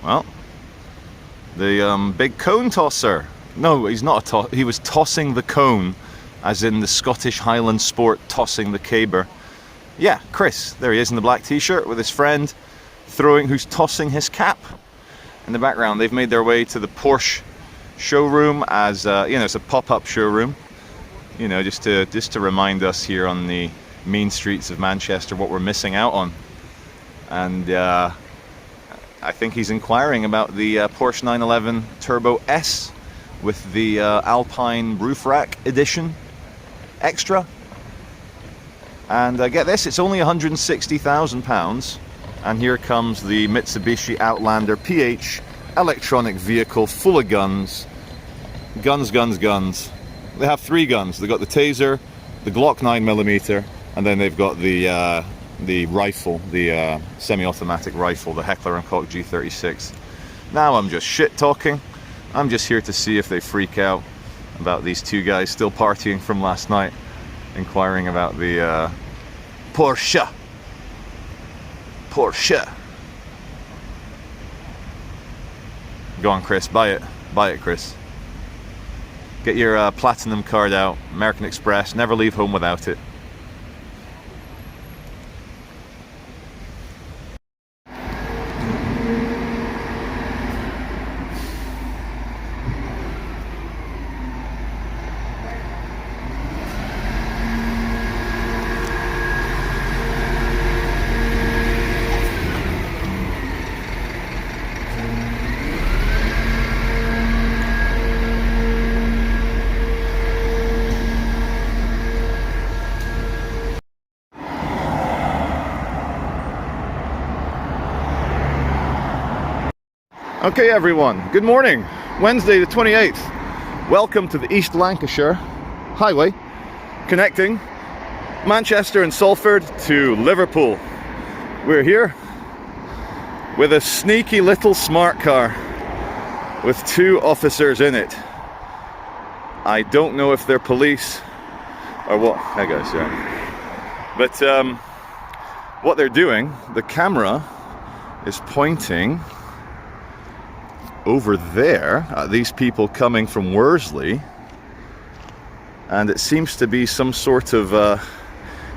Well, the big cone tosser. No, he's not he was tossing the cone, as in the Scottish Highland sport tossing the caber. Yeah, Chris, there he is in the black t-shirt with his friend who's tossing his cap. In the background, they've made their way to the Porsche showroom as, you know, it's a pop-up showroom. You know, just to remind us here on the mean streets of Manchester what we're missing out on. And I think he's inquiring about the Porsche 911 Turbo S with the Alpine roof rack edition extra. And get this, it's only £160,000. And here comes the Mitsubishi Outlander PH electronic vehicle full of guns. Guns, guns, guns. They have 3 guns. They've got the Taser, the Glock 9mm, and then they've got the rifle, the semi-automatic rifle, the Heckler & Koch G36. Now I'm just shit talking. I'm just here to see if they freak out about these 2 guys still partying from last night, inquiring about the Porsche. Go on, Chris, buy it. Buy it, Chris. Get your platinum card out, American Express, never leave home without it. Okay everyone, good morning. Wednesday the 28th. Welcome to the East Lancashire Highway, connecting Manchester and Salford to Liverpool. We're here with a sneaky little smart car with 2 officers in it. I don't know if they're police or what. Hey guys, yeah. But what they're doing, the camera is pointing over there at these people coming from Worsley, and it seems to be some sort of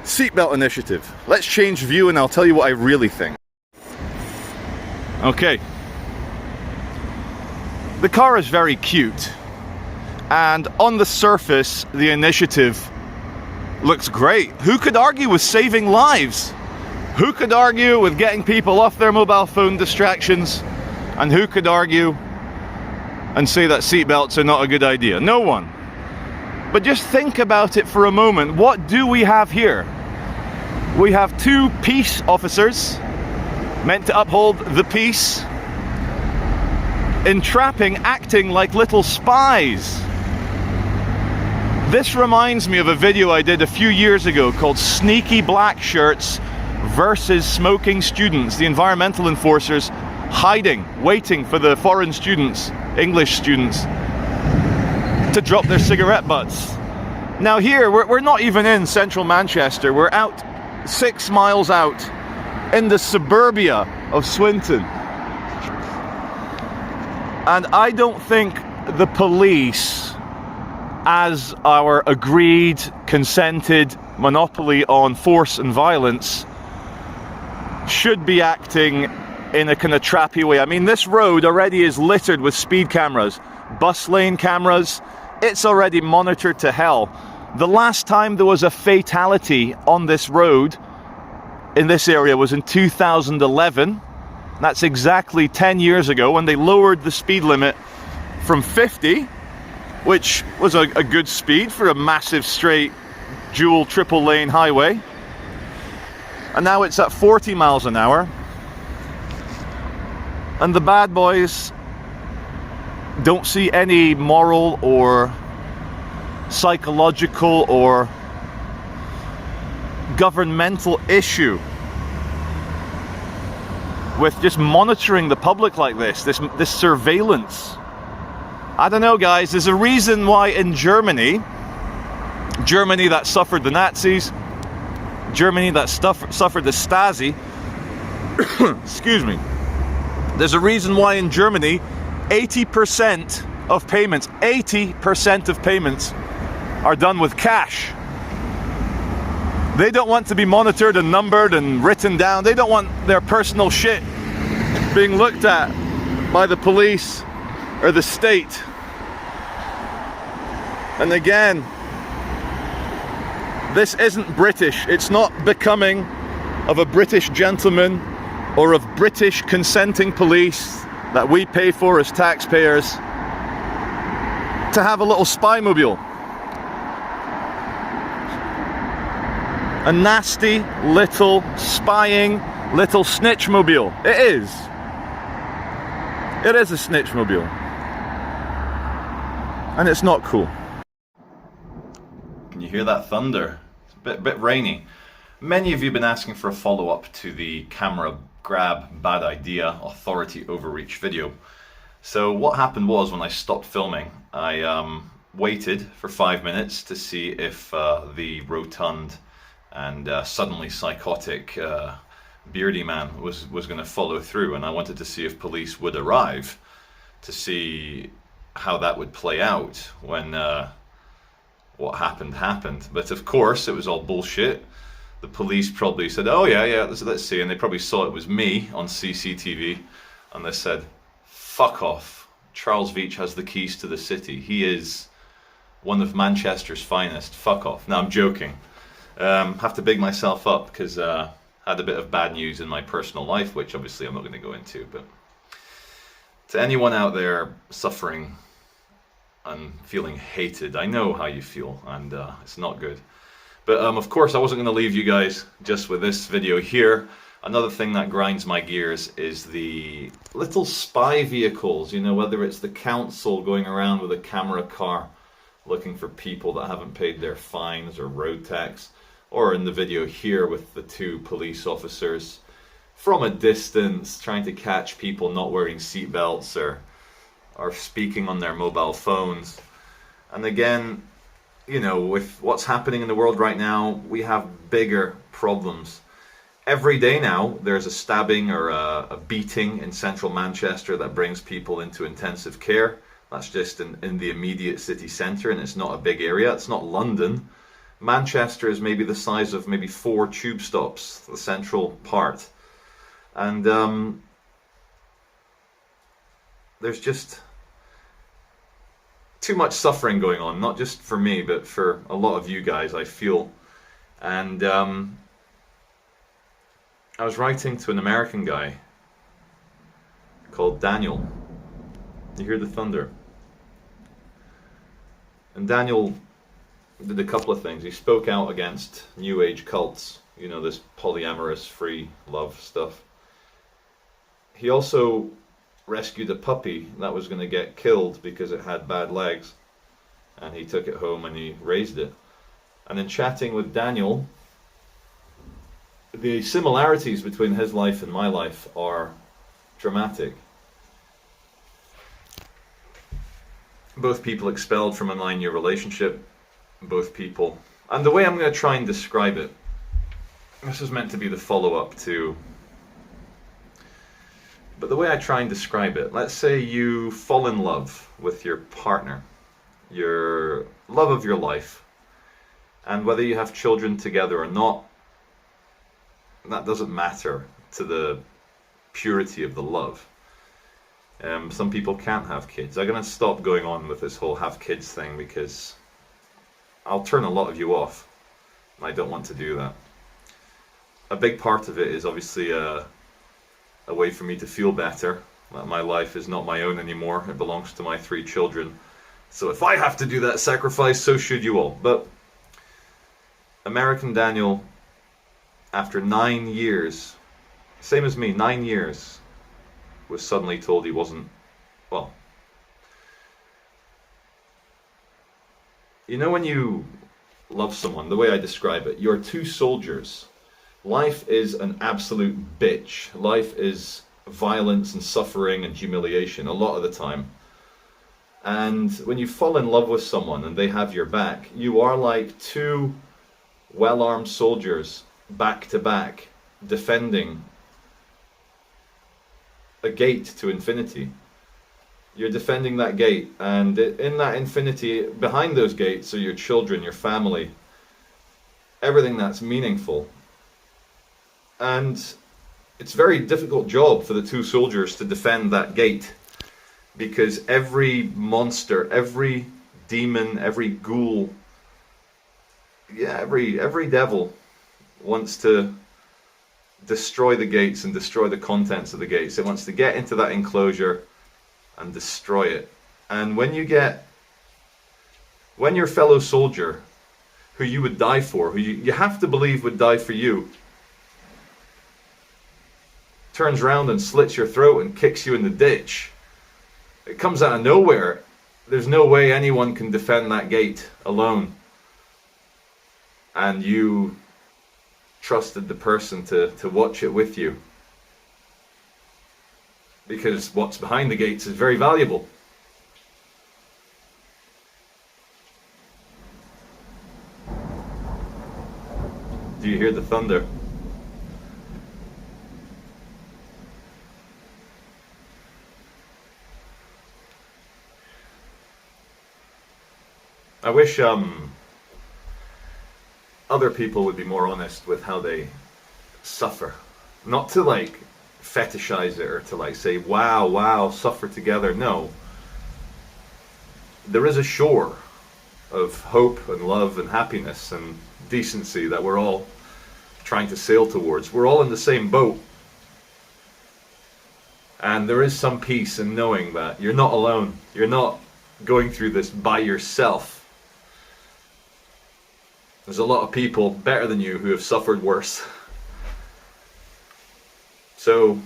seatbelt initiative. Let's change view and I'll tell you what I really think. Okay, the car is very cute, and on the surface the initiative looks great. Who could argue with saving lives? Who could argue with getting people off their mobile phone distractions? And who could argue and say that seatbelts are not a good idea? No one. But just think about it for a moment. What do we have here? We have 2 peace officers meant to uphold the peace, entrapping, acting like little spies. This reminds me of a video I did a few years ago called Sneaky Black Shirts versus Smoking Students. The environmental enforcers hiding, waiting for the foreign students, English students, to drop their cigarette butts. Now here, we're not even in central Manchester. We're out 6 miles out in the suburbia of Swinton. And I don't think the police, as our agreed, consented monopoly on force and violence, should be acting in a kind of trappy way. I mean, this road already is littered with speed cameras, bus lane cameras. It's already monitored to hell. The last time there was a fatality on this road in this area was in 2011. That's exactly 10 years ago, when they lowered the speed limit from 50, which was a good speed for a massive straight dual triple lane highway. And now it's at 40 miles an hour. And the bad boys don't see any moral or psychological or governmental issue with just monitoring the public like this surveillance. I don't know, guys. There's a reason why in Germany that suffered the Nazis, Germany that suffered the Stasi, excuse me, There's a reason why in Germany 80% of payments are done with cash. They don't want to be monitored and numbered and written down. They don't want their personal shit being looked at by the police or the state. And again, this isn't British. It's not becoming of a British gentleman or of British consenting police that we pay for as taxpayers to have a little spy mobile. A nasty little spying little snitch mobile. It is. It is a snitch mobile. And it's not cool. Can you hear that thunder? It's a bit rainy. Many of you have been asking for a follow-up to the camera grab bad idea authority overreach video. So what happened was, when I stopped filming, I waited for 5 minutes to see if the rotund and suddenly psychotic beardy man was going to follow through, and I wanted to see if police would arrive to see how that would play out when what happened. But of course it was all bullshit. The police probably said, oh yeah, let's see, and they probably saw it was me on CCTV, and they said, fuck off, Charles Veitch has the keys to the city, he is one of Manchester's finest, fuck off. Now I'm joking. Have to big myself up because I had a bit of bad news in my personal life, which obviously I'm not going to go into. But to anyone out there suffering and feeling hated, I know how you feel, and it's not good. But of course I wasn't going to leave you guys just with this video here. Another thing that grinds my gears is the little spy vehicles, you know, whether it's the council going around with a camera car looking for people that haven't paid their fines or road tax, or in the video here with the two police officers from a distance trying to catch people not wearing seatbelts or speaking on their mobile phones. And again, you know, with what's happening in the world right now, we have bigger problems. Every day now there's a stabbing or a beating in central Manchester that brings people into intensive care. That's just in the immediate city centre, and it's not a big area. It's not London. Manchester is maybe the size of maybe 4 tube stops, the central part. And there's just too much suffering going on, not just for me, but for a lot of you guys, I feel. And I was writing to an American guy called Daniel. You hear the thunder? And Daniel did a couple of things. He spoke out against New Age cults, you know, this polyamorous free love stuff. He also rescued a puppy that was going to get killed because it had bad legs, and he took it home and he raised it. And in chatting with Daniel, the similarities between his life and my life are dramatic. Both people expelled from a 9-year relationship, both people, and the way I'm going to try and describe it, this is meant to be the follow-up to, but the way I try and describe it, let's say you fall in love with your partner, your love of your life, and whether you have children together or not, that doesn't matter to the purity of the love. Some people can't have kids. I'm going to stop going on with this whole have kids thing because I'll turn a lot of you off, and I don't want to do that. A big part of it is obviously a way for me to feel better, that my life is not my own anymore, it belongs to my 3 children. So if I have to do that sacrifice, so should you all. But American Daniel, after 9 years, same as me, 9 years, was suddenly told he wasn't, well, you know, when you love someone, the way I describe it, you're 2 soldiers. Life is an absolute bitch. Life is violence and suffering and humiliation a lot of the time. And when you fall in love with someone and they have your back, you are like 2 well-armed soldiers back to back, defending a gate to infinity. You're defending that gate, and in that infinity, behind those gates are your children, your family, everything that's meaningful. And it's a very difficult job for the two soldiers to defend that gate, because every monster, every demon, every ghoul, yeah, every devil wants to destroy the gates and destroy the contents of the gates. It wants to get into that enclosure and destroy it. And when your fellow soldier, who you would die for, who you have to believe would die for you, turns around and slits your throat and kicks you in the ditch, it comes out of nowhere. There's no way anyone can defend that gate alone. And you trusted the person to watch it with you, because what's behind the gates is very valuable. Do you hear the thunder? I wish other people would be more honest with how they suffer. Not to like fetishize it or to like say, wow, suffer together. No. There is a shore of hope and love and happiness and decency that we're all trying to sail towards. We're all in the same boat. And there is some peace in knowing that you're not alone. You're not going through this by yourself. There's a lot of people better than you who have suffered worse. So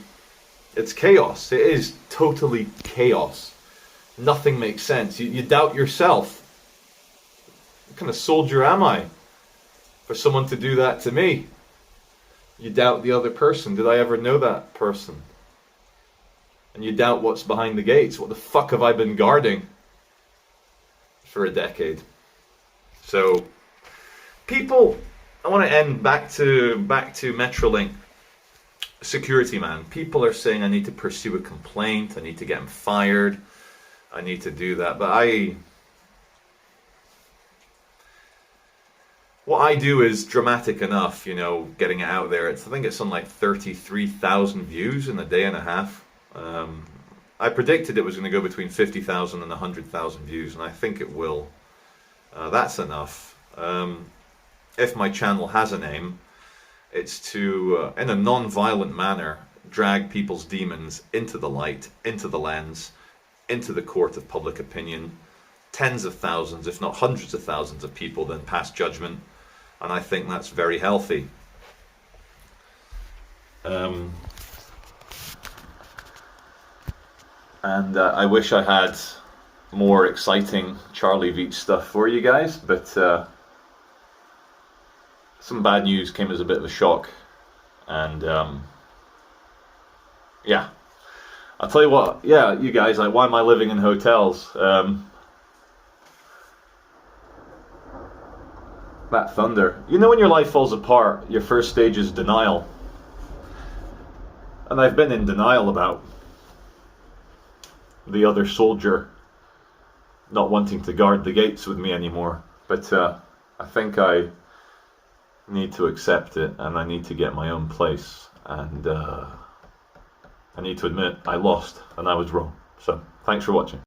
it's chaos. It is totally chaos. Nothing makes sense. You doubt yourself. What kind of soldier am I for someone to do that to me? You doubt the other person. Did I ever know that person? And you doubt what's behind the gates. What the fuck have I been guarding for a decade? So people, I want to end back to Metrolink security man. People are saying I need to pursue a complaint, I need to get him fired, I need to do that. But what I do is dramatic enough, you know, getting it out there. I think it's on like 33,000 views in a day and a half. I predicted it was going to go between 50,000 and 100,000 views, and I think it will. That's enough. If my channel has a name, it's to, in a non-violent manner, drag people's demons into the light, into the lens, into the court of public opinion. Tens of thousands, if not hundreds of thousands of people then pass judgment, and I think that's very healthy. And I wish I had more exciting Charlie Veitch stuff for you guys, but some bad news came as a bit of a shock, and yeah, I'll tell you what, yeah, you guys, like, why am I living in hotels? That thunder. You know when your life falls apart, your first stage is denial. And I've been in denial about the other soldier not wanting to guard the gates with me anymore. But I think I need to accept it, and I need to get my own place. And I need to admit I lost and I was wrong. So thanks for watching.